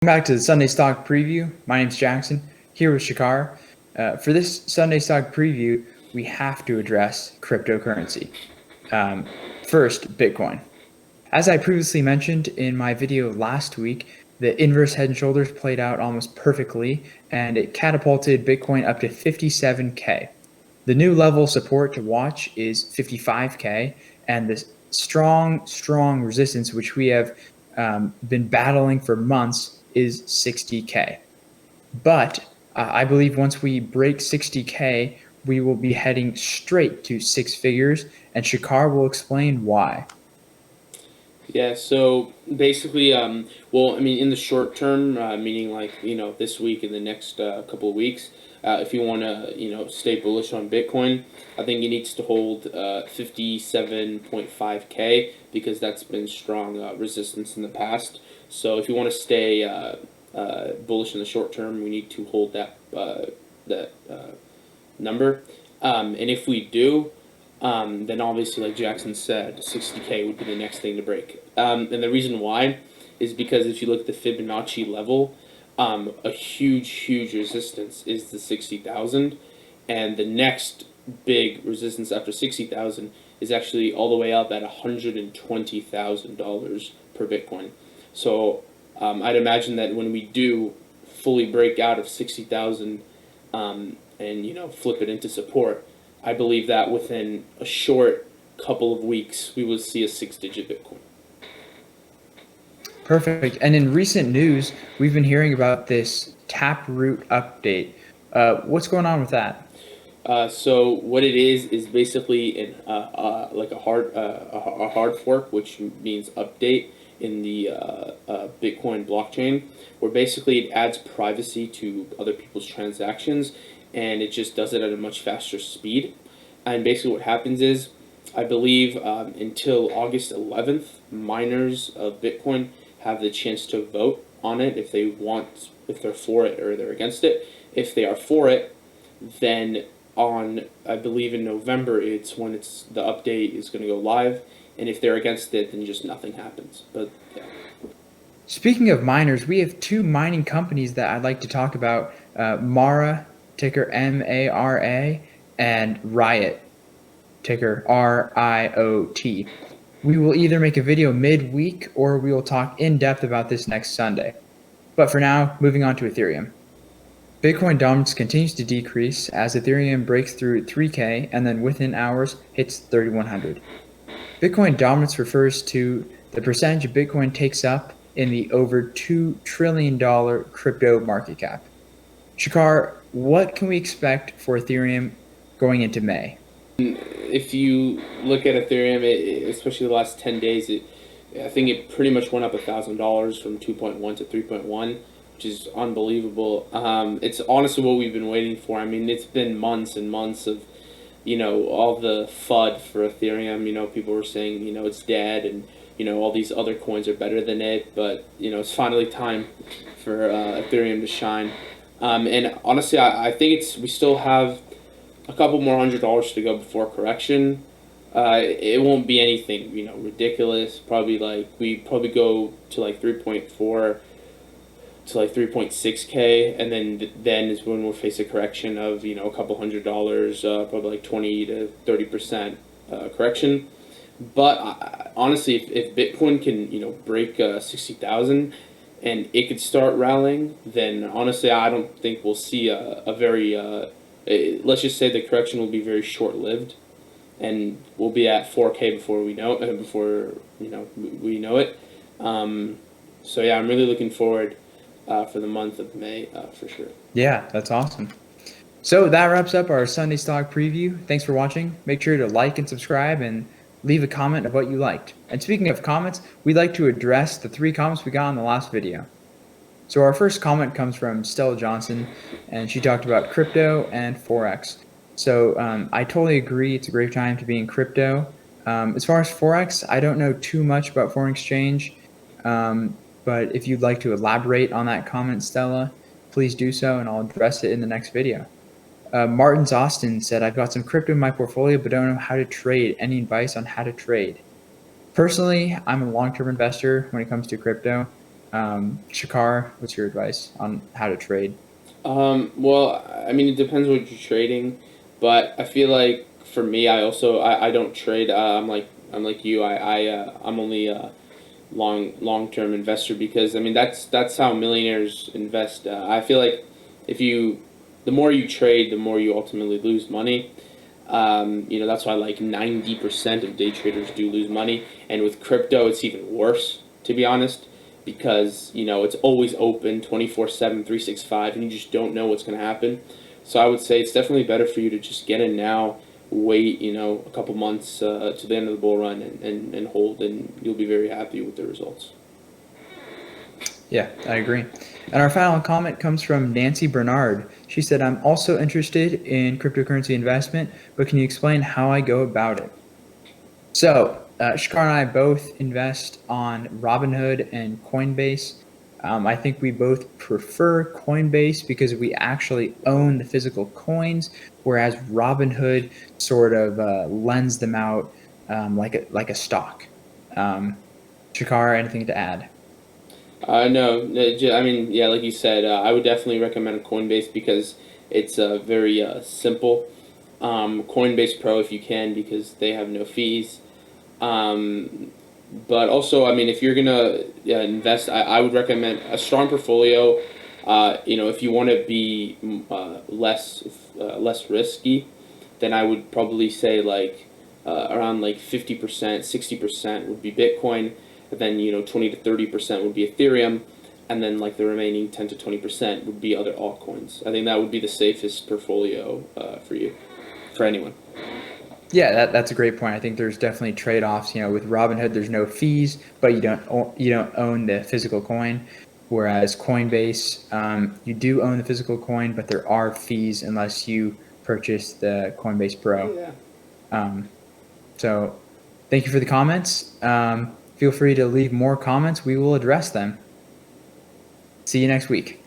Welcome back to the Sunday Stock Preview. My name's Jackson, here with Shakar. For this Sunday Stock Preview, we have to address cryptocurrency. First, Bitcoin. As I previously mentioned in my video last week, the inverse head and shoulders played out almost perfectly, and it catapulted Bitcoin up to 57K. The new level of support to watch is 55K, and the strong resistance, which we have been battling for months, is 60K. But I believe once we break 60K, we will be heading straight to six figures, and Shakar will explain why. Yeah, so basically, in the short term, meaning this week and the next couple of weeks, if you want to, stay bullish on Bitcoin, I think it needs to hold 57.5K because that's been strong resistance in the past. So if you want to stay bullish in the short term, we need to hold that number. And if we do, then obviously, like Jackson said, 60K would be the next thing to break. And the reason why is because if you look at the Fibonacci level, a huge resistance is the 60,000, and the next big resistance after 60,000 is actually all the way up at $120,000 per Bitcoin. So I'd imagine that when we do fully break out of 60,000 and flip it into support, I believe that within a short couple of weeks, we will see a six-digit Bitcoin. Perfect. And in recent news, we've been hearing about this Taproot update. What's going on with that? So what it is basically like a hard fork, which means update in the Bitcoin blockchain, where basically it adds privacy to other people's transactions, and it just does it at a much faster speed. And basically what happens is, I believe until August 11th, miners of Bitcoin have the chance to vote on it if they're for it or they're against it. If they are for it, then I believe in November, it's when the update is going to go live. And if they're against it, then just nothing happens. But yeah. Speaking of miners, we have two mining companies that I'd like to talk about, Mara, ticker MARA, and Riot, ticker RIOT. We will either make a video midweek or we will talk in depth about this next Sunday. But for now, moving on to Ethereum. Bitcoin dominance continues to decrease as Ethereum breaks through 3K and then within hours hits 3,100. Bitcoin dominance refers to the percentage of Bitcoin takes up in the over $2 trillion crypto market cap. Shakar, what can we expect for Ethereum going into May? If you look at Ethereum, especially the last 10 days, I think it pretty much went up $1,000 from 2.1 to 3.1, which is unbelievable. It's honestly what we've been waiting for. I mean, it's been months and months of, all the FUD for Ethereum. People were saying, it's dead, and, all these other coins are better than it. But, it's finally time for Ethereum to shine. And honestly, I think we still have a couple more $100 to go before correction. It won't be anything, ridiculous. We probably go to like 3.4 to like 3.6K, and then is when we'll face a correction of a couple $100, probably like 20 to 30% correction. But honestly, if Bitcoin can break 60,000 and it could start rallying, then honestly I don't think we'll see a very let's just say the correction will be very short-lived, and we'll be at 4K before we know it. So yeah, I'm really looking forward for the month of May for sure. Yeah, that's awesome. So that wraps up our Sunday Stock Preview. Thanks for watching. Make sure to like and subscribe and leave a comment of what you liked. And speaking of comments, we'd like to address the 3 comments we got in the last video. So our first comment comes from Stella Johnson, and she talked about crypto and Forex. So I totally agree. It's a great time to be in crypto. As far as Forex, I don't know too much about foreign exchange, but if you'd like to elaborate on that comment, Stella, please do so, and I'll address it in the next video. Martins Austin said, I've got some crypto in my portfolio, but don't know how to trade. Any advice on how to trade? Personally, I'm a long-term investor when it comes to crypto. Shakar, what's your advice on how to trade? Well, I mean, it depends what you're trading, but I feel like for me, I don't trade. I'm like you. I'm only a long term investor because I mean that's how millionaires invest. I feel like if you the more you trade, the more you ultimately lose money. That's why like 90% of day traders do lose money, and with crypto, it's even worse, to be honest, because it's always open 24/7, 365, and you just don't know what's going to happen. So I would say it's definitely better for you to just get in now, wait a couple months to the end of the bull run, and hold, and you'll be very happy with the results. Yeah, I agree. And our final comment comes from Nancy Bernard. She said, I'm also interested in cryptocurrency investment, but can you explain how I go about it? So, Shakar and I both invest on Robinhood and Coinbase. I think we both prefer Coinbase because we actually own the physical coins, whereas Robinhood sort of lends them out like a stock. Shakar, anything to add? No, I mean, yeah, like you said, I would definitely recommend Coinbase because it's very simple. Coinbase Pro if you can because they have no fees. Um, but also, I mean, if you're gonna invest, I would recommend a strong portfolio. If you want to be less risky, then I would probably say like around like 50%, 60% would be Bitcoin, and then 20 to 30% would be Ethereum, and then like the remaining 10 to 20% would be other altcoins. I think that would be the safest portfolio for you, for anyone. Yeah, that's a great point. I think there's definitely trade-offs. With Robinhood, there's no fees, but you don't own the physical coin. Whereas Coinbase, you do own the physical coin, but there are fees unless you purchase the Coinbase Oh Pro. yeah. So, thank you for the comments. Feel free to leave more comments. We will address them. See you next week.